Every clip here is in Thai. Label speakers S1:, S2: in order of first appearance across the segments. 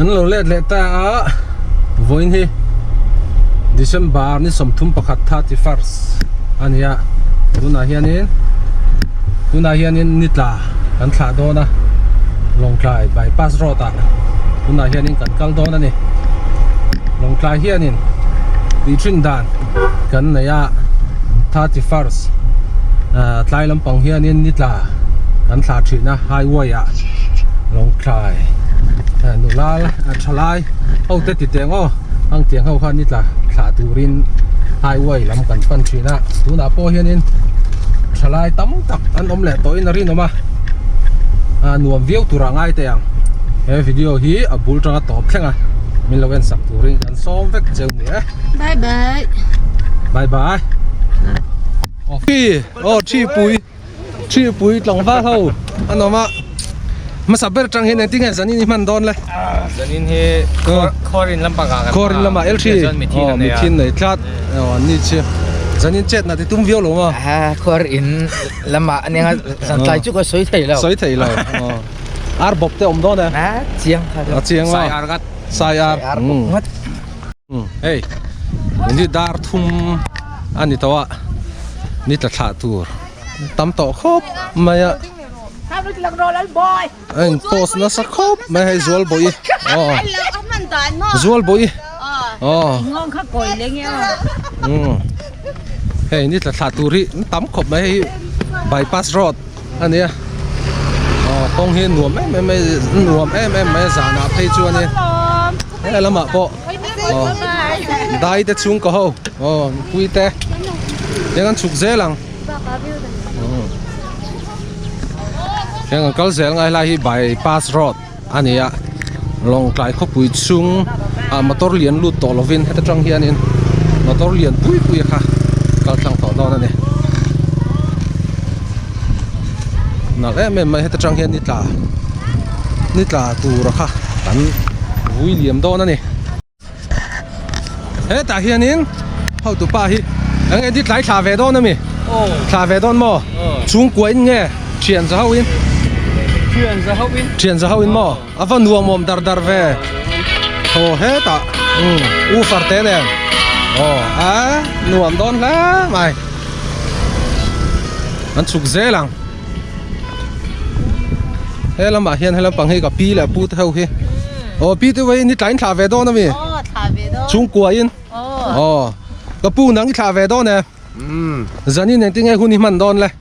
S1: นั้นเราเล่นเล่นแต่วันนี้December นี่สมทุนประคัต31อันนี้ดูน่าเฮียนินนิดละกันขาดโดนะลงคลายใบพัสโรตดูน่าเฮียนินกันกัลโดนะนี่ลงคลายเฮียนินดีทรินดานกันเนี่ย31ทลายลำปังเฮียนินนิดละกันขาดฉีนะไฮเวย์ลงคลายหนูลาชลายเอาเตติเตียงอังเตียงเขาข้านิดละขาตูรินไฮเวย์ลำกันฟันชีนะดูน่าโปเฮียนินชลายตั้มตักอันอมเล่ตัวอินรินออกมาหน่วมวิวตุรังไอเตียงวิดีโอฮีบุลจังตอบแข่งมิลเวนสักตูรินกันซ้อมเวกเจ้าเนี่ยบายบายชีปุยหลังฟ้าเขาอันนั้นมาสับเบอร์จังเห็นจริงๆสันนี่มันโดนเลย
S2: สันนี่คอรินลำปางกัน
S1: คอรินลำมาเอลชีมิทินเลยคลาดนี่เชื่อสันนี่เจ็ดนาทีตุ้มวิวหรอมั้ง
S2: คอรินลำมาเนี่ยสันใจจุกก็สวยไทยแล้ว
S1: อาร์บบเตอมโดนเลย
S2: เจียง
S1: สายอาร์กัดสายอาร์เฮ้ยนี่ดาร์ทุ่มอันนี้ตัวนี่ตะขาตัวตั้มโตครบมาอ่ะโพสน่าสักครบไม่ให้จวลบ่อยจวลบ่อย
S3: งงข้าก่อยเลยเงี้ย
S1: เฮ้ยนี่ตะขาตัวรีตั้มครบไม่ให้ใบพัสรอดอันนี้คงเห็นหนวมไม่หนวมไม่สานาเพจวนนี่แล้วมาปะได้แต่ชุ่งก็เขาคุยแต่ยังงั้นฉุกเสียหลังยังงั้นก็เสียงอะไรที่ใบพัสรอดอันนี้ลองไกลเขาปุยชุ่งมาตัวเลียนลุดต่อลวินให้ตั้งเฮียนี่มาตัวเลียนปุยค่ะก็ตั้งต่อนั่นนี่นักไม่ให้ตั้งเฮียนี่ตาตัวละค่ะกันวุ้ยเหลี่ยมโดนนั่นนี่ตาเฮียนินเขาตัวป้าฮีอันนี้ที่ไหลชาเวดอนนะมิชาเวดอนมั้งช่วงกวนไงเชียนจะเข้าวินมั้งฟันนัวมอมดาร์เวโอ้เฮ้ตาอูฟาร์เตเนนนัวมโดนแล้วไม่อันสุกเซลังลำบากเฮียนให้ลำปังให้กับปีแหละพูดเท่าฮีปีตัวไว้นี่ไหลชาเวดอนนะมิช่วงกวนก็ปูนังที่ชาเวดอนเนี่ยจันนี่เนี่ยที่ไงคุณนี่มันโดนเลย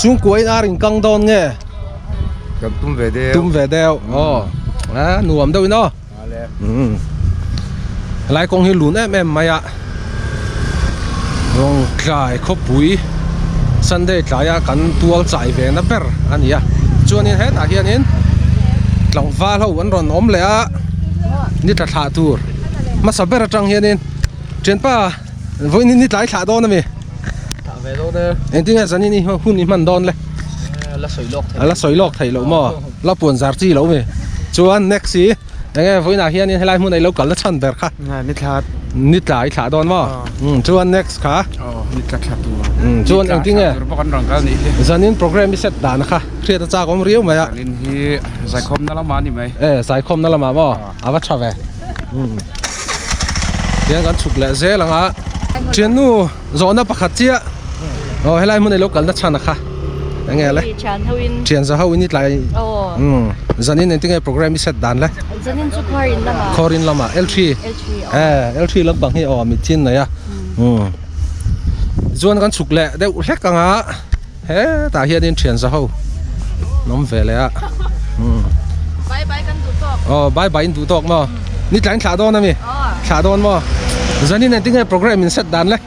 S1: ช่วงกวยอาริงกังโดนไง
S2: กับตุ้มเว
S1: เดลหนวมด้วยเนาะหลายกองหินหลุนไม่อะลงกลายคบปุ๋ยสันเดย์กลายกันตัวใจเวนับเปอร์อันนี้ชวนนี่เฮ็ดอะไรนี่หลังฟ้าเขาวันร้อนอมเลยนี่ตัดขาตัวมาสับเปอร์จังเฮียนี่เจนป้าวันนี้นี่หลายขาโดนนะมิเอ็งที่ไงสันนี่หุ่นนี่มันโดนเลย
S2: ละส
S1: วยลอกไทยเราหม้อละปวนซาร์จีเรามิชวน next สิยังไงวันนี้เฮียนี่ให้ไล่มุ่งในเราก่อนละชันเบิร์ค่ะนิดหลายขาโดนหม้อชวน next ค่ะ
S2: นิดละขาตัว
S1: ชวนเอ็งที่ไงสันนี่โปรแกรมมีเสร็จด่านนะคะเครียดจากความเรียวไหม
S2: ลินที่สายคมนั่นละมานี่ไหม
S1: สายคมนั่นละมาหม้ออาวัชชาเวยังกันฉุกเละเสียหลังเชียนนู่โซนน่ะปะขัดเจี๊ยให้ไล่มุ่งในโลกกันนัดชันนะคะยังไงเลยเชียนจะเข้าวินิจไล่จันนี่เนี่ยที่ไงโปรแกรมมีเสร็จด่านเลย
S3: จันนี่จะคอรินละมา
S1: L3 ลำบากให้มีทิ้นเลยส่วนกันฉุกเละเดี๋ยวเล็กกันตาเฮียนี่เชียนจะเข้าน้องเฟลเลย
S3: บายกันดูต
S1: อกบายดูตอกมั้งนี่หลายขาโดนนะมิขาโดนมั้งจันนี่เนี่ยที่ไงโปรแกรมมีเสร็จด่านเลย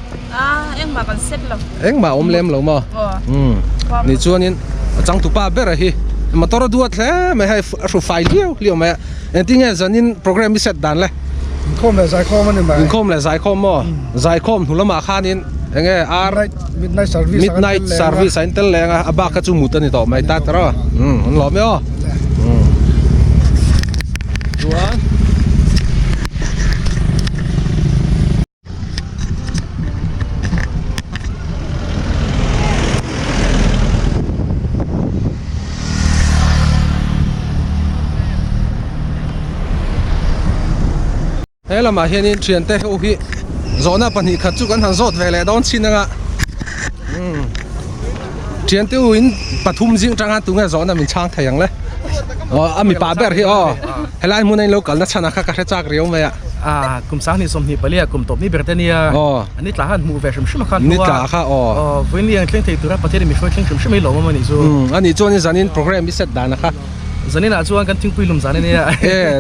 S3: เอ็งมากันเสร็จแล้ว
S1: เอ็งมาอมเล็มแล้วมั้งนี่ชวนนี่จังตุป้าเบอร์ฮีมาตัวดูดเลยไม่ให้รูไฟเลี้ยวไหมเอ็งที่ไงจันนี่โปรแกรมมีเสร็จด่านเลย
S4: คมเลยสายคมมันนี่ไหม
S1: คมเลยสายคมมั้งสายคมหุ่นละมาข้านี่ยังไงmidnight service อินเตอร์เลยอาบ้าก็จูมุตันนี่ต่อไม่ตัดหรอมันหล่อไหมชวน he lama hianin thian te ho hi zona pani khat chu kan han zot vele don chinanga thian te in pathum jing tanga tunga zona min chang thayang le ami pa ber hi helai munai local na chana kha ka chak riu me ya
S2: กลุ่มสาวนี่สมนิไปเรียกกลุ่มตบนี่เบรตเนียอันนี้ตลาดมูเวชชิมขัน
S1: นี่ตลาดค่ะ
S2: วันนี้ยังเคร่งที่ตัวประเทศมีช่วยเคร่งชิมไม่หลงมันนี่จู
S1: อันนี้จวนนี่จันนินโปรแกรมมิเสร็จได้นะคะ
S2: จันนี่น่ะจวนกันทิ้งปุยลุมจันนี่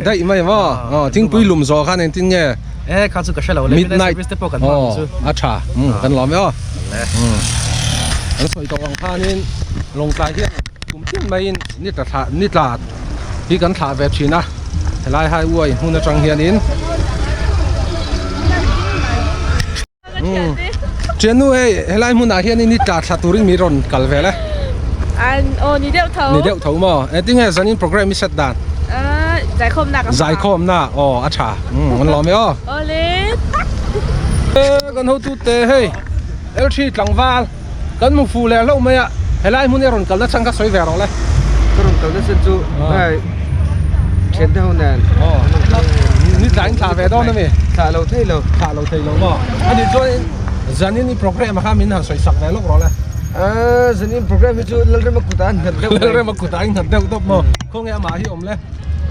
S1: ได้ไหมวะทิ้งปุยลุมจอกันทิ้งเนี่ย
S2: ข้าศึกก็ใช่แล้วเลยไม่ได้สเตปกันมาจู
S1: อาชากันหล่อไหมอ๋ออันสวยตรงข้านี่ลงใต้ที่กลุ่มที่ไม่นี่ตลาดที่กันถ่ายแบบชีนะไล่ให้อวยหุ่นจังเฮียนินเจนูเอ้ไล่หุ่นอาเฮียนินนี่ตลาดสัตว์ริมีรอนกัลเวล่
S3: 你掉头
S1: 你掉头嘛ไอ้ที่ไงสันนินโปรแกรมมิเสร็จได้
S3: 在空那个
S1: 在空那อาชามันหล่อไหมอ๋อ
S3: เล
S1: กันเขาตูเตะเฮ้ยชีหลังวาลกันมึงฟูแล้วไหมอ่ะไล่หุ่นนี่รอนกัลแล้วช่างก็สวยแววเลย
S4: ก็ต้องเติมเส้นจูได้เช็ดเท่านั้น
S1: นี่จ่ายถ่ายไปตอนนั้นไหม
S4: ถ่ายเราเท่เรา
S1: มั้งอันนี้จวนจันนี่โปรแกรมมาข้ามินหันสวยสักแล้วรอเลย
S4: จันนี่โปรแกรมจูเรื่องมากุตัน
S1: เรื่องมากุตันหัดเดียวตบมั้งคงไงมาที่อมเลย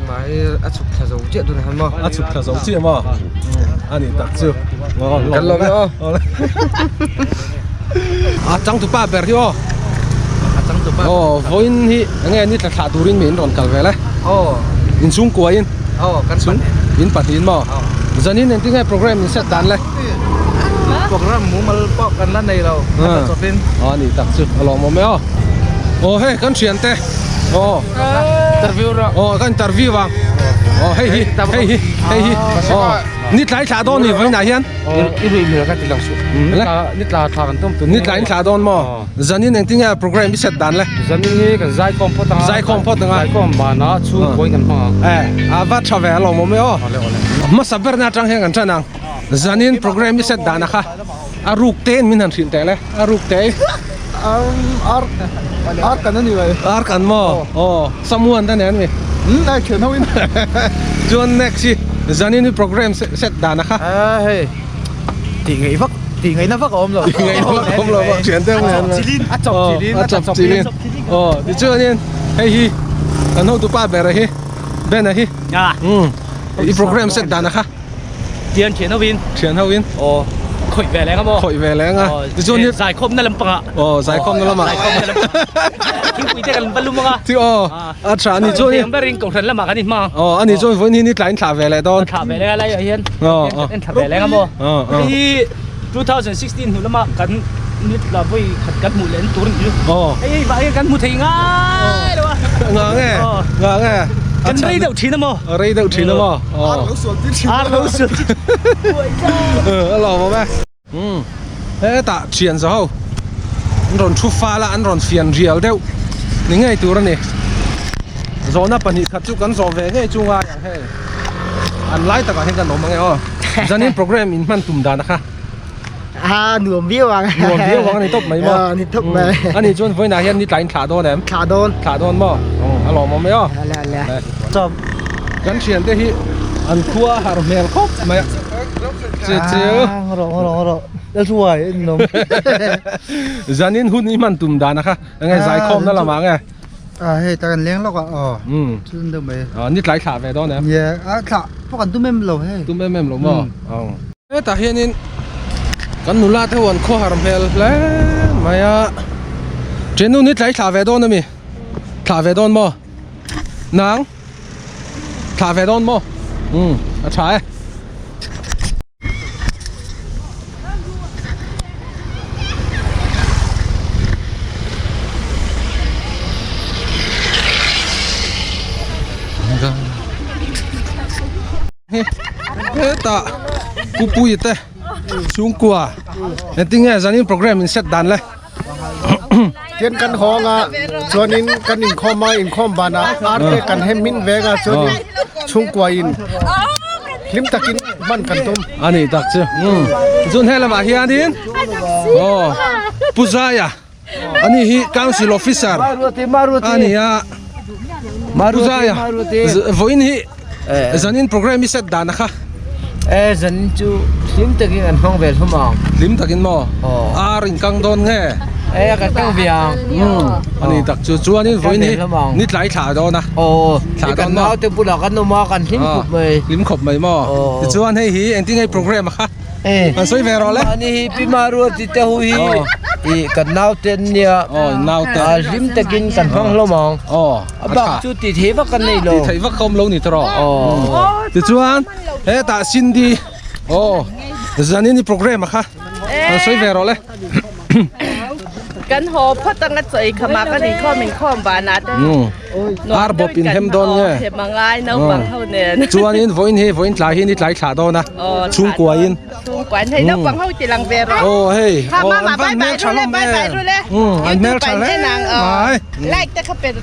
S4: มาอัดสุดท้ายจะเจ็ดตัวนั้นมั้ง
S1: อัดสุดท้ายจะเจ็ดมั้งอันนี้ตัดจู
S4: กันลงแล้ว
S1: จังตุป้าเบอร์ที่
S2: จังตุป้า
S1: วันนี้ไงนี่จะขาดดูรินเหม็นรอนกัลเวล่อินซุงกัวอิน
S2: กันซุง
S1: อินปัดอินมั้งจันนี่นั่นที่ไงโปรแกรมมิเสร็จดันเลย
S2: โปรแกรมหมูมาปอกกันล้านในเราจบเป็น
S1: นี่ตักซึลองมั้ยเฮ้ยกันเชียนเต้
S2: อินเตอร์วิว
S1: กันอินเตอร์วิวว่ะเฮ้ยนี่หลายชาดอนนี่ไว้ไหนยัน
S2: อีรูมีอะไรกันที่หลังสุดนี่ตลาดทางกันต้มตุน
S1: นี่หลายชาดอนมั้งจันนี่นั่นที่ไงโปรแกรมมิเสร็จดันเลย
S2: จันนี่กันใจคอมพอตังใจคอมบานาชูบอยกันมั้ง
S1: วัดชาเวลองมั้ยมาสับเบอร์น่าจังเฮกันจันนังจันนี่โปรแกรมมิเสร็จดันนะคะอารุกเต้นมินันสินเตะเลยอารุกเต้
S4: อาร์กันนั่นนี่เลย
S1: อาร์กันมั้งสมุนตั้งแต่นั้นมั้ย
S4: ได้เขียนเอาไว้
S1: จวน next จันนี่โปรแกรมเสร็จดันนะคะ
S2: เฮ้ยตีไงนะฟักอมหรอ
S1: ตีไงฟักอมหรอเขียนเต็มเลย
S2: จับจีลิน
S1: ดิเจอเนี่ยเฮ้ยกันหูตัวป้าเบอร์เฮ้เบนนะเฮ้อีโปรแกรมเสร็จดันนะคะ
S2: เทียนเขียนเท่าวินข่อยแหวแรงครับบ่
S1: ข่อยแหวแรงอ่ะ
S2: ดิจวนนี่สายคมนั่นลำปะ
S1: สายคมนั่นละมั้ง
S2: ทิ้งปุ๋ยเด็กกันบรรลุมั้งอ่ะ
S1: ที่อาชานี่จวนนี่
S2: บริงกงทันละมั้งกันนี่มา
S1: อันนี้จวนวันนี้นี่หลายขาแหวแรงตอน
S2: ขาแหวแรงอะไรเฮียนขาแหวแรงครับบ่ที่2016หุ่นละมั้งกันนิดละไปขัดกันหมู่เล่นตัวนึงไอ้บ้ากันหมู่ทิ้งง่ายเลยวะ
S1: ง่าย
S2: กันเรื่องทีนะมั้ง
S1: เรื่องทีนะมั้ง
S2: รู้สึก
S1: หล่อมั้ยตาเชียนซะเขาอันรอนชุฟ้าละอันรอนเฟียนเรียลเดียวนี่ไงตัวนี้โซน่าปนิขัดจุกันโซเวงไงจุงอ่ะอย่างเฮ้อันไล่ตะกันเห็นกันหนอมั้งไงจันนี่โปรแกรมอินมันตุ่มดานะคะ
S4: หน่วมเบี้ยววัง
S1: นี่ตบไหมมั้ง
S4: นี่ตบไหม
S1: อันนี้จวนไฟไหนเห็นนี่หลายขาโดนเนี่ย
S4: ขาโดน
S1: มั้งหล่อมั้งไหม
S2: จบ
S1: กันเชียนเตที่อันคัวฮาร์เมลครบไหมเจ้า
S4: รอแล้วช่วยนม
S1: จันนี่หุ่นนี่มันตุ่มดานะคะยังไงสายคอมนั่นละมั้งไง
S4: เฮ้ยตะกันเลี้ยงแล้วก็ชื่นเดิมไป
S1: นี่หลายขาไปโดนเนี่ย
S4: ขาพวกกันตุ้มแม่หลงให้
S1: ตุ้มแม่หลงมั้งแต่เห็นนี่กันนุลาเทวันคัวฮาร์เมลแล้วมาเจนูนี่หลายขาไปโดนนะมีขาไปโดนมั้งนางขาไปโดนมั้งใช่ตาปุยเตะสูงกว่าแต่ที่ไงจันนี่โปรแกรมมันเสร็จดันเลย
S4: เทียนกันของส่วนนี้กันอินคอมมาอินคอมบานาอาร์เตกันให้มินเวกส่วนนี้สูงกว่าอินลิมตะกินบ้านกันตุ้ม
S1: อันนี้ตักเชื่อจุนเฮลมาเฮียดินปุซายาอันนี้ฮีคังซิลออฟฟิเซอร์อันนี้ปุซายาวันนี้จันนี่โปรแกรมมันเสร็จดันนะคะ
S5: dần chú liếm từ cái ngân hàng về không mong
S1: lim takin mo arin kang don nge
S5: cái căng viang
S1: ani tak chu chuan in voi ni nit lai thla do na
S5: cái cần máu từ bữa đó cái nó máu cần liếm cục mày
S1: lim khop mai mo chuan hei hi eng tingai program kha an soi ve ro le
S5: ani pimaru ti te hui i cần nao tên nia
S1: nau ta
S5: liếm từ cái ngân hàng lo mong bác chú ti thế vắt cái này lo
S1: thei vak khom lo ni tro ti chuan he ta sin di zanin ni program kha an soi ve ro le
S3: Kan ho phất tăng ngắt dậy khăm mà cái gì kho mình kho bà nát
S1: ar bop in hem don nge
S3: thì mà ngay nấu bằng hậu nền
S1: chuan in voin tla hi ni tlai thla do na chung kwa in
S3: chung quán thấy nấu bằng hậu chỉ lăng về rồi
S1: hey
S3: mà bye bye rồi lên bye bye rồi lên
S1: anh mel cha le
S3: lại ta khắp bên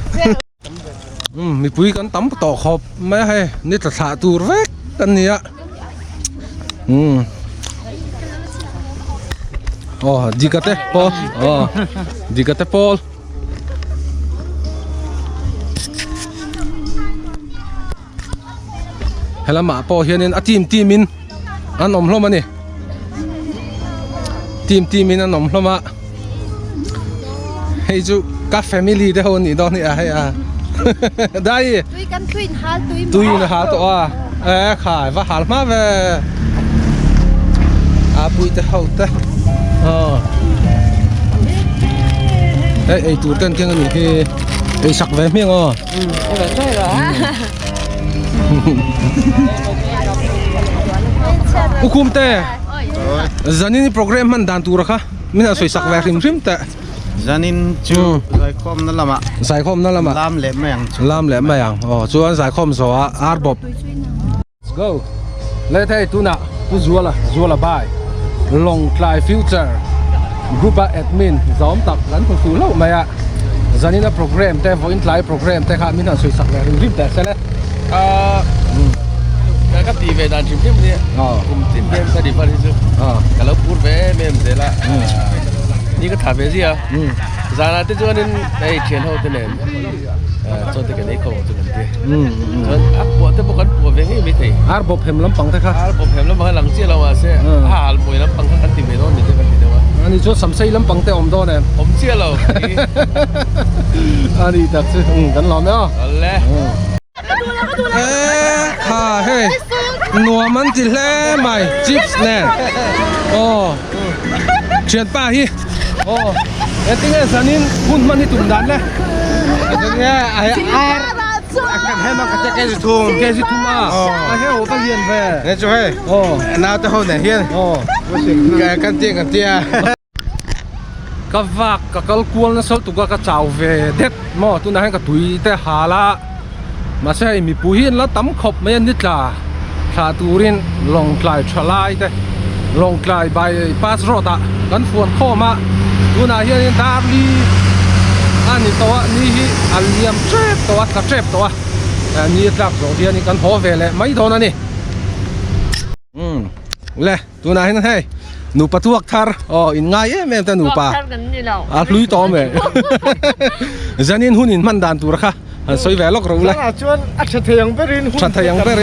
S1: mi pui kan tam to khop me he ni tla thla tur vek kan nia dikate Paul dikate Paul hela ma po hianin a team in an om hlom ani team in an om hloma hei chu ka family de hon ni do ni a hei a dai
S3: tui kan tui hal
S1: tui na ha to a khai va hal ma ve a pui te hau te ei tur kan keng ani he ei sak ve mieng ukum te zanin program man dan tur kha mina soi sak ve rim te
S6: zanin chu zai khom na lama
S1: sai khom na lama lam le mayang chuan sai khom so a arbop let's go le thei tuna tu zuala bai long clay future group admin zom tak lan khu su lo maya zanina program te voin clay program te kha min an soi sak ve rim te sele
S6: các tỷ về đàn chim đi cùng chim đêm sa đi vào chứ cả lớp bút vé mềm thế là đi cái thả về gì à giờ là tôi cho nên đây chuyển hậu thế này cho tôi cái đấy không cho mình đi áp bộ tôi bộ về cái gì thế
S1: arbop hem lam pang te kha
S6: bộ hem lắm mà lăng chia lâu à sẽ bồi lắm bằng các tỷ về đó mình sẽ cần gì đâu
S1: ani cho samsai lam pang te om do ne
S6: om chia lâu
S1: ani tak se kan lo me
S6: lẽ
S1: hey nua man ti hle mai chips ne chuyện pa hi eting e sanin hun man hi tum dan le eting e ai kan he ma ka ke ji thum a he o pa hian ve
S6: ne cho he nào tôi hôm nay hiền cái căn tia
S1: ka vak ka kal kual na sol tu ka chaw ve det mo tu na han ka tui te hala ma se mi pu hin la tam khop me ni tla thla turin long tlai thalai te long tlai bai pas rota kan fuan khoma tu na hian darli ani to ni hi aliam trep to ka trep to ni tlak zo dia ni kan ho ve le mai don ani le tu na hin hey nu patuak thar in ngai em ta nu pa a hlui to me zanin hunin man dan tur kha soi ve lok ro le
S4: chuan a thayang berin
S1: chan thayang ber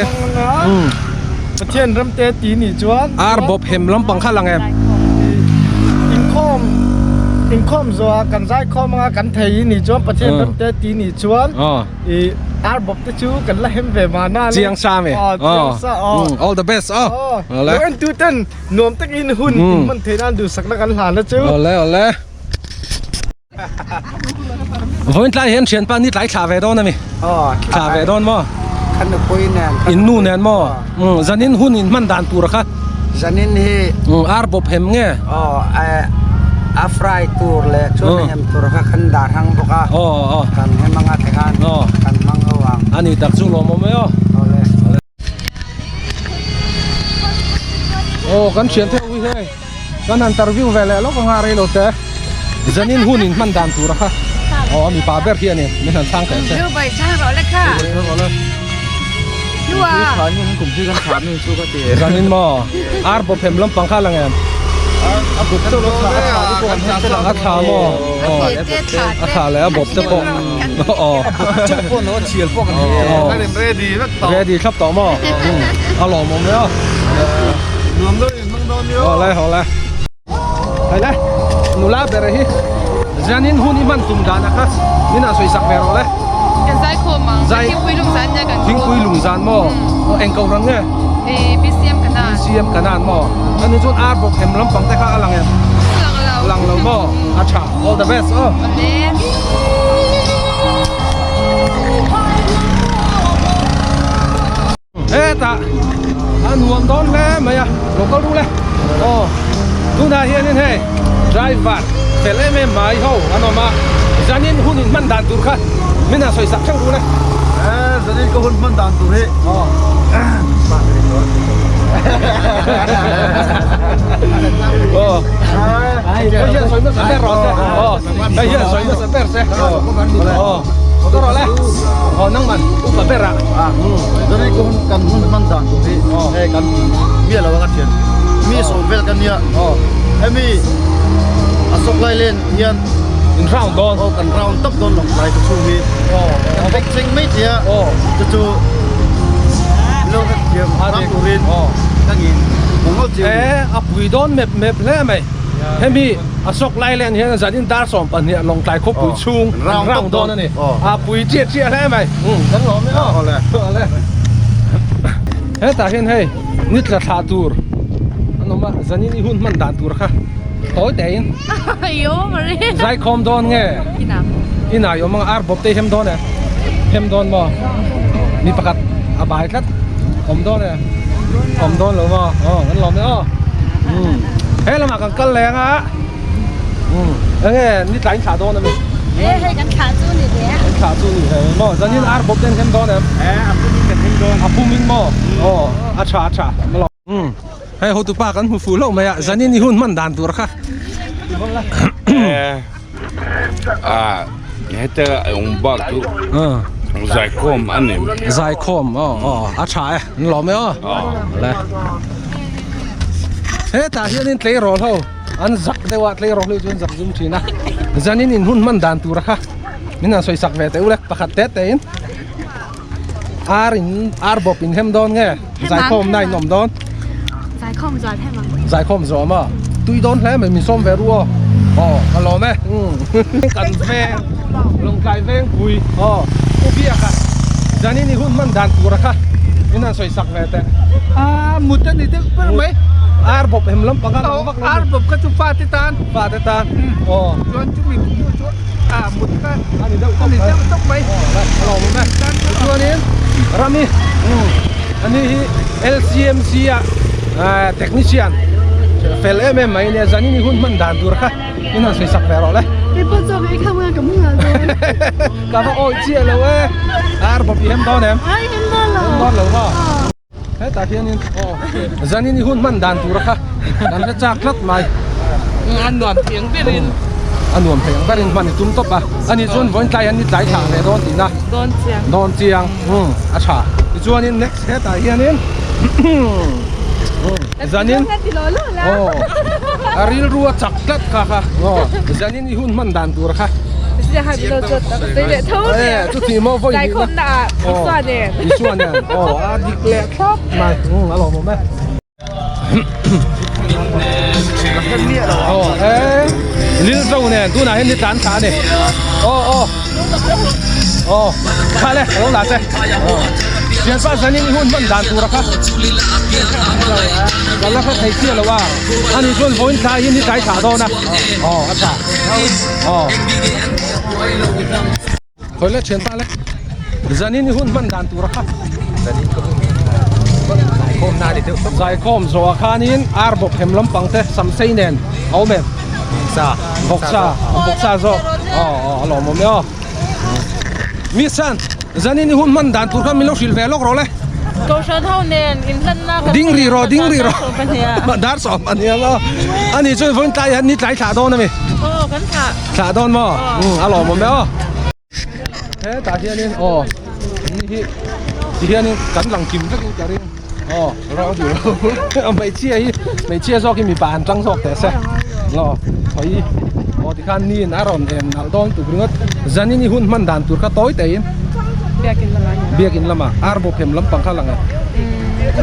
S4: pathian ram te ti ni chuan
S1: ar bop hem lam pang kha lang em
S4: inkom zo kan zai khom nga kan thei ni chuan pathian ram te ti ni chuan ar bop te chu kan la hem ve ma na
S1: chiang sa me all the best
S4: le en tu ten nom tak in hun man theinan du sak la kan hla la chu
S1: ole voin tlai hian thian pa ni tlai thla ve don ami thla ve don mo
S5: khăn được quay nè
S1: in nu nen mo zanin hun in man dan tur kha
S5: zanin hi
S1: ar bop hem nge
S5: a fry tour le chon hem tour kha khăn dar hang boka kan hem manga te kan kan mang awang
S1: ani tak chu lo mo me kan thian the wi he kan interview ve le lo ko nga re lo te zanin hun in man dan tur kha mi pa ber hian ni men han sang ka se
S3: như vậy sang rồi đấyค่ะLua
S5: cùng chứ kan khám nên chu ka ti
S1: zanin mo ar bop hem lam pang kha lang em a bop te lo kha ko an he te lang a tha mo a tha le a bop te ko อ๋อ
S2: จุกพวกเนาะเฉียดพวกกัน
S4: ก็เรียนเรดีนักต่อ
S1: เรดีครับต่อหม้อเอาหล่อผมแล้ว
S4: รวมด้วยมึงโดนเยอะ
S1: 好嘞好嘞来来努拉别人去Janin hun iman tumdana ka nina soi sak vero le
S3: Kan zai ko mang.
S1: Zai-
S3: Ki pui lung san ya kan.
S1: thing pui lung zan mo engkau rang nge
S3: BCM kan na.
S1: CM kanan mo ani chon ar bok hem lam pang te kha alang em
S3: Lang
S1: lang lo mo acha all the best oh ta an won don le maya local ru le oh tu na hian in he driver pele me mai ho anoma Janin hun in man dan tur kha mina soi sak chang ru le
S4: จะได้ก็หุ่นมันดันตัวเฮ้
S1: oh oh ai giờ soi nó sẽ rọt thế oh bây giờ soi nó sẽ bẹt thế oh có rồi đấy oh nang man cũng phải bẹt à
S4: จะได้ก็หุ่นกันหุ่นมันดันตัวเฮ้เอ้กันมีอะไรวะกันเชียนมีส่งเวลกันเนี่ย
S1: oh
S4: ไอ้มีอสกไลเลนเฮียน
S1: in round don
S4: โอ้กันเราตับโดนหลงไหลกระชูมี
S1: oh
S4: กันเด็กซิงไม่เทีย
S1: oh
S4: จู่ๆโลกเทียมรับตัวเรียน
S1: oh
S4: ทั้งอินผมก็เจียว
S1: a pui don mep le mai hemi asok lai len hian zanin dar som pan hi long tlai khop pui chung round don ani a pui chia le mai kan lo me oh le he ta hian hei nit la tha tur anoma zanin i hun man dan tur kha toy tein
S3: Ayo mari.
S1: zai khom don nge
S3: Ina.
S1: ina yo mga ar bop te hem don e hem don mo mi pakat abai khat khom don e khom don lo mo kan lo me he la ma kan kal leng a nge ni tlai tha don me
S3: Hai kan kha chu ni de.
S1: tha chu ni he mo zanin ar bop ten hem don e
S2: เอ๊ะอันนี้กันให้โดน
S1: apu min mo acha ma lo he ho tu pa kan hu fu lo me ya zanin ni hun man dan tur kha
S7: Heta un baktu zai kom anim.
S1: zai khom acha e lo me le he ta hian in tlei rol ho an zak de wa tlei rol chun zak zum thina zanin in hun man dan tur kha mina soi sak ve te ulek pakhat te te in ar bop in hem don nge zai khom nai nom don
S3: Zai khom zai hai mang.
S1: zai khom zo ma tui don hle me mi som ve ruo kan lo me kan ve long kai veng pui u bia kha zanin in hun man dan tur kha mina soi sak ve te
S2: mutan itu per mai
S1: ar bop hem lam pangal wak
S2: ar bob ka tu fatitan
S1: pa te ta
S2: chuan chu mi chu mut ka
S1: ani deuh
S2: ani deuh tok mai
S1: lo me chuanin rami ani hi LCMC technician fel em mai ne zanin ni hun man dan tur kha ina soi sak ve ro le
S3: Ibu zo me ka mo ka mo ha.
S1: ka ba oi chia lo e ar bop hem don em
S3: Ai hin da lo.
S1: don lo ma he ta hianin zanin ni hun man dan tur kha dan le chak lat mai
S2: an nuam thieng berin
S1: anuam pheng barin man tum top a ani chun voin tlai an ni tlai tha le don tina
S3: Don chiang.
S1: non chiang acha chuanin next he ta hianin zanin
S3: Ti lo lo la.
S1: aril ruwa chaklat kha zanin i hun man dan tur kha
S3: Sia ha bi lo chot ta. Dei de thau ne.
S1: chu ti mo voi
S3: Zai khom da. Swa ne.
S1: i chuan ne a dik le khap mai alo mo me lil zo ne tu na hen ni tan tha ne kha le lo la se Sian pa zanin i hun man dan tur kha Gala ka thai chia lo wa ani chon voin thai ni tai tha do na acha khoi le chen pa le zanin ni hun man dan tur kha khom na de tu zai khom zo khanin ar bok hem lam pang te sam sei nen au me boksa zo alo mo me mi san zanin ni hun man dan tur kha mi lo shil ve lok ro le
S3: Go shan thau nen in lan na ka.
S1: ding ri ro
S3: Kan ya.
S1: dar som an ya lo ani choi voin tai han ni tlai tha do na mi
S3: Kan kha.
S1: tha don mo alo mo me he ta hianin ni hi hianin kan lang kim ka ka rin ro du lo mai chia hi mai chia zo ki mi ban tang sok te se lo thoi ที่ข้านี่นารอนเอ็มนัลดอนตุกรึงจันนี่หุ่นมันดันตุกข้าต้อยเตย
S3: Biakin lang yan.
S1: เบียกินละมาอาร์โบเข็มลำปังข้างหลังอ่ะ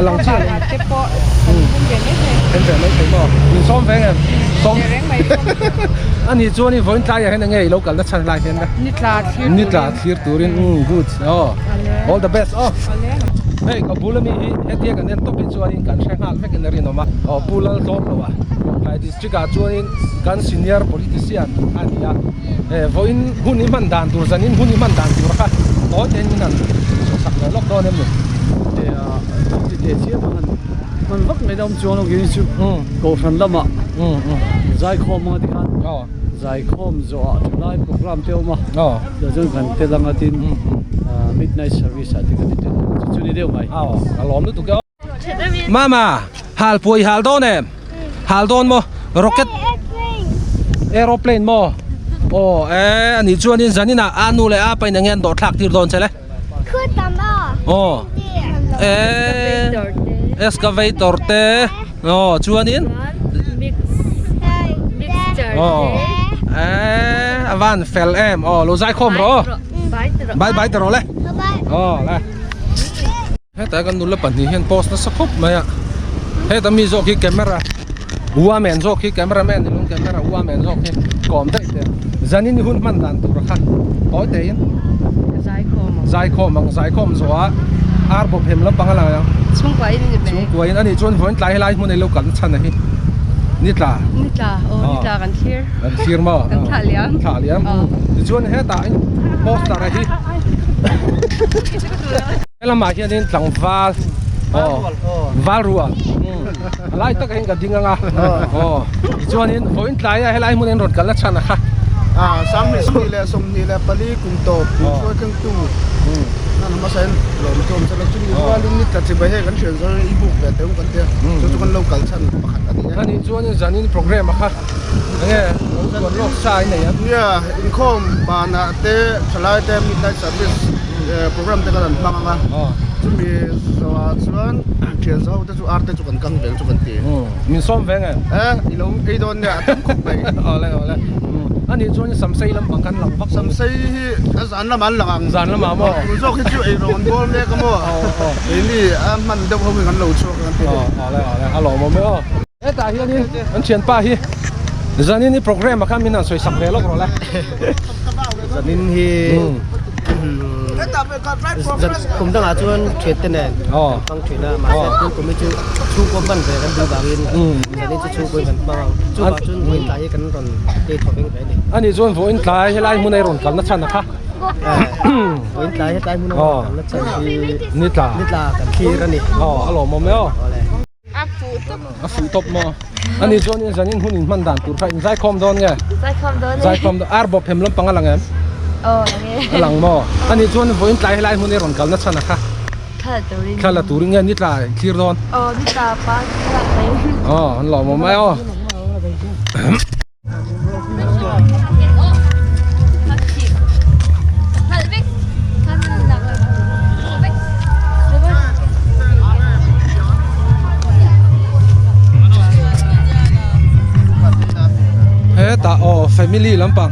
S1: Lang siya.
S3: Ate po. Ang ganit eh.
S1: เป็นแบบไม่ถึงบ่มีซ้อมแฟงอ่ะซ้อม
S3: Direng may pong.
S1: อันนี้ตัวนี้ฝนตายอย่างไรเรากันแล้วชันลายเห็นไหม
S3: Nitlat.
S1: นี่ตราทีร์ตูรินgood อ๋อ all the best อ๋อ
S3: Alin.
S1: เฮ้ยกับบุลมีเฮ็ดเดียกันเนี่ยต้องเป็นชวนนี้กันใช้งานไม่กันเลยนะมาอ๋อบุลล์โตแล้ววะไอ้ดิสทริกชวนนี้กัน senior politician อันนี้อ่ะวันหุ่นนี่มันดันตัวจันนี่หุ่นนี่มันดันตัวค่ะโอ้เจนนี่นั่นสักล็อกดาวน์เนี่ย
S2: để chia mình vất mấy đồng chuông nó ghi chú cổ phần lâm ạ giải khom mà thì khác
S1: อ๋อ
S2: giải khom rồi lại program tiêu mà
S1: อ๋อ
S2: giờ chúng cần tiêu lang tin midnight service thì cái tiêu chú đi đâu mày
S1: อ้าวล้อมด้วยตุ๊กมาหาลป่วยหาลโดนเนี่ยหาลโดนมั้ง rocket aeroplane มั้งโอ้อันนี้ชวนนี่จันนี่นะอานูเลยไปนั่งเงินโดดทักที่โดนใช่ไหม
S8: คือตามบ่
S1: โอ้excavator เต้โอ้ชวนนี่
S8: Mixture.
S1: โอ้วันเฟลโอ้เราใจคมเหรอ บายตลอดเลย
S8: บ๊ายบาย
S1: อ๋อเลยแต่กันนู่นละปันนี่เห็นโพสต์นะสักครบไหมอ่ะแต่มีโซกี้แคมเมราหัวแมนโซกี้แคมเมราแมนนี่ลงแคมเมราหัวแมนโซกี้ก่อนได้แต่จันนี่หุ่นมันดันตัวรักโอ้ยแต่ยัง
S3: Zai ko mo.
S1: ใจคมสัวอาร์บเห็มลำปังอะไรอ่ะ
S3: Sung kwa ini
S1: ช่วง
S3: be.
S1: กวยอันนี้ชวนฝนไล่ไล่มันในโลกันชันนะฮินี่ตา
S3: Nitla. Oh, nitla kan here.
S1: อันเชียร์มั้ง
S3: Kan thaliam.
S1: ขาเลี้ยงชวนเฮตาโพสต์อะไรฮิแล้วมาเฮียนี่หลังฟ้าอ๋อวารัวไล่ตะกันกับดิ้งอ่ะอ๋อชวนนี้ฝนไล่ให้ไล่มันในรถกันแล้วชันนะคะ
S4: สามนี่นี่แหละสมนี่แหละปลีกุมโตช่วยเครื่องตู้นั่นมาใส่หลอมโจมสลับจุ่มว่าลุงนี่ตัดสินไปให้กันเฉยก็อีบุกแบบเต็มกันเดียวจนกันเรากันชั้นประคันอันนี้
S1: อันนี้ชวนนี้จันนี่โปรแกรมอะค่ะเนี่ยส่วนโลกชายเนี่ย
S4: เนี่ยอินคอมบานาเตสลายเตมิดไนท์เซอร์วิสโปรแกรมเตกันบางอ่ะจุ่มมีสวัสดิ์ส่วนเชียร์เขาจะช่วยอาร์ตจุกันกังเบลจุกันตี
S1: มีซ้อมแฟงไง
S4: อีลงไอ้โดนเนี่ยตั้งคุกไป
S1: เอาเลยอันนี้ชวนนี้สัมไซลำบังกันหลังพัก
S4: สัมไซอาจารย์ละมันหลัง
S1: จานละมาบ่
S4: รู้สึกคิดช่วยไอ้โดนบอลเนี่ยก็มั่วไอ้นี่มันเดี๋ยวเขาเป็นกันเราช่วยกันตี
S1: เอาเลยเอาหล่อมาไม่เอาแต่เฮียนี่มันเชียนป้าฮีจันนี่โปรแกรมมาข้ามมินันสวยสักเบลล์ก็แล้ว
S4: จะนินฮีผมต้องหาชวนเทรดเนี่ย
S1: อ๋อ
S4: ต้องเทรดนะมาแต่ผมไม่ชูชูก้มบันเลยกันดูบางอินแต่นี่จะชูก้มกันบ้างชูบางชุนวินตายกันตอนเด็กเขาเป็นไงดิ
S1: อันนี้ชวนฝนตายให้ไล่มันในรุ่นกันนัชชันนะคะ
S4: วินตายให้ตายมุนแล้วใช่ที่
S1: นี่ตา
S4: นิดลากันขี้กันนี่
S1: อ๋อหล่อมาไม่เอา
S3: Afu to.
S1: ฝูตบมาอันนี้ชวนนี่จันนี่หุ่นมันดันตัวใครใจคอมโดนไง
S8: Zai kom doon.
S1: ใจคอมอาร์บเห็มลำปังอะไรเงี้ย
S8: Oh, okay.
S1: หลังมาอันนี้ชวนฝนตายให้ไล่มันในรุ่นกันนัชชันนะคะ
S8: Kala turin.
S1: ข้าละตัวเงี้ยนี่ตาคลีร์โดน
S8: Oh, nitla pa. Kala tayo.
S1: อ๋อหล่อมาไม่เอา
S8: Halvik. Kanan lang. Halvik. Diba?
S1: เฮ้ตาอ๋อแฟมิลี่ลำปัง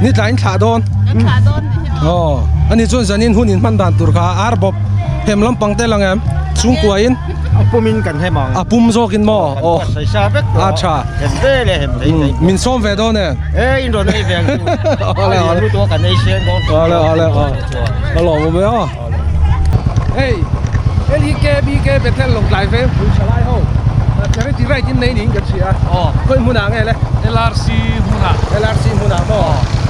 S1: นี่ตาอินขาโดน
S3: Nitla don.
S1: อ๋ออันนี้ชวนจันนี่หุ่นมันดันตัวค่ะอาร์บเห็มลำปังเตลังเงี้ยชุ่งกวยอิน
S4: ปุ่มินกันให้มอง
S1: ปุ่มโซกินหม้อโอ้
S4: ใส่ชาเบ็ก
S1: อาชา
S4: เห็นได้เลยเห็นได้
S1: มินส้มเวโดเนี่ย
S4: อินโดนีเซีย
S1: เอาเลยเอาเลย
S4: รู้ตัวกันเอเชียนก็
S1: เอาเลยเอาเลยเอาหล่อมาไม่เอาเฮ้ยเอลีเกบีเกเป็นแท่นลงไลฟ์เฟมผู้ชายเขาจะได้ที่ไรที่ไหนหนิงกันเชียร์อ๋อเฮ้ยมุนาไงเลย
S2: LRC muna
S1: LRCมุนาหม้อ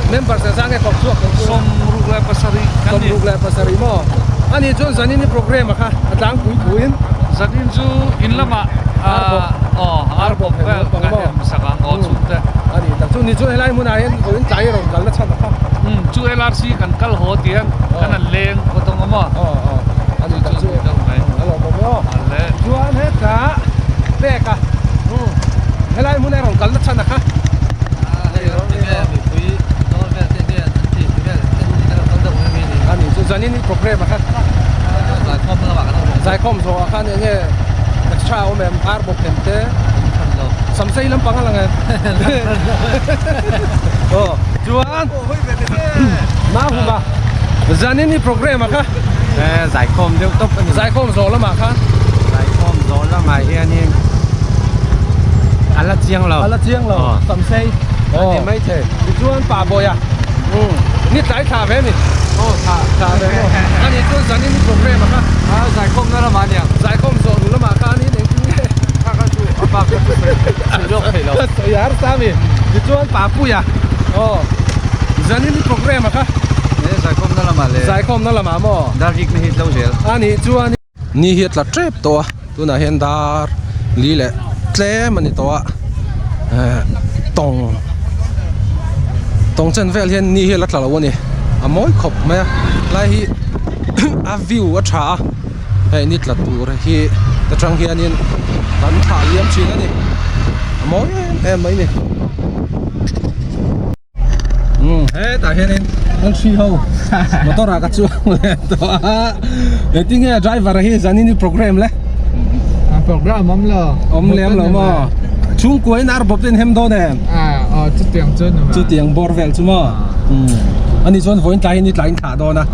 S1: เมมเบอร์เซซังไงของช่วงของช่วง
S2: somrugla pasari
S1: ต้มลูกแลภาษาริมออันนี้จนสันนี่โปรแกรมอะค่ะอาจารย์คุย
S2: zanin ju in lama arbok wel kan saka ngo chute
S1: อันนี้แต่ช่วงนี้ช่วงให้ไล่มุนาเห็นคนใจเรากันแล้วชันนะครับ
S2: chu LRC kan kal ho tian kan leng ko tong ma
S1: อ๋ออันนี้แต่ช่วง
S2: dong mai
S1: ฮัลโหลผมอ๋อ
S2: alle
S1: ชวนเฮ็ดกะเด็กอะให้ไล่มุนาเรากันแล้วชันนะคะอันนี้จนสันนี่โปรแกรมอะค่ะใจคอมโซ่ค่ะเนี่ยนักชาวแม่อาร์บอกเห็นเต้ สำไส้ลำปังอะไรไงโอ้จวนมาหูบ่าจานี่นี่โปรแกรมอะค่ะ
S5: giải khom tiêu tốc
S1: สายโคมโซแล้วมาค่ะ
S5: giải khom gió là mà hiện nhiên ăn là chiang
S1: อะ
S5: rồi
S1: ไรเจียงเหรอสำไส้โอ้ไม่เท่จวนป่าบอยอ่ะนี่สายขาแม่นี่
S5: ô thả
S1: ขาแม่อันนี้จวนจานี่นี่โปรแกรมอะค่ะ
S5: giải khom đó là mà nhỉ
S1: สายโคมโซดูแล้วมาค่ะนี่เด็กจริงๆ
S5: bác cái sử dụng phải đâu
S1: Yar sami, dituan papu ya. Oh, zani ni program ka.
S5: giải khom đó là mà lệ
S1: Zai kom na lama mo.
S5: đã gig này lâu rồi
S1: Ani chuan ni hiat la trip to. Tu na hen dar li le tle mani to. Tong. Tong chen vel hian ni hiat la tla lo ni. A moi khop ma lai hi a view a tha. Hei nit la tur hi ta chang hian in kan tha liam chin ani. A moi em mai ni. Hey, ta hian in ang tri ho. Motor ka chu to. E ting e driver hi zani ni program le.
S9: program om lo
S1: Om lem lo mo. Chung koi nar bop ten hem do ne.
S9: chút tiền chân mà
S1: Chu tiang bor vel chu mo. Ani chon voin tai ni tlain tha do na.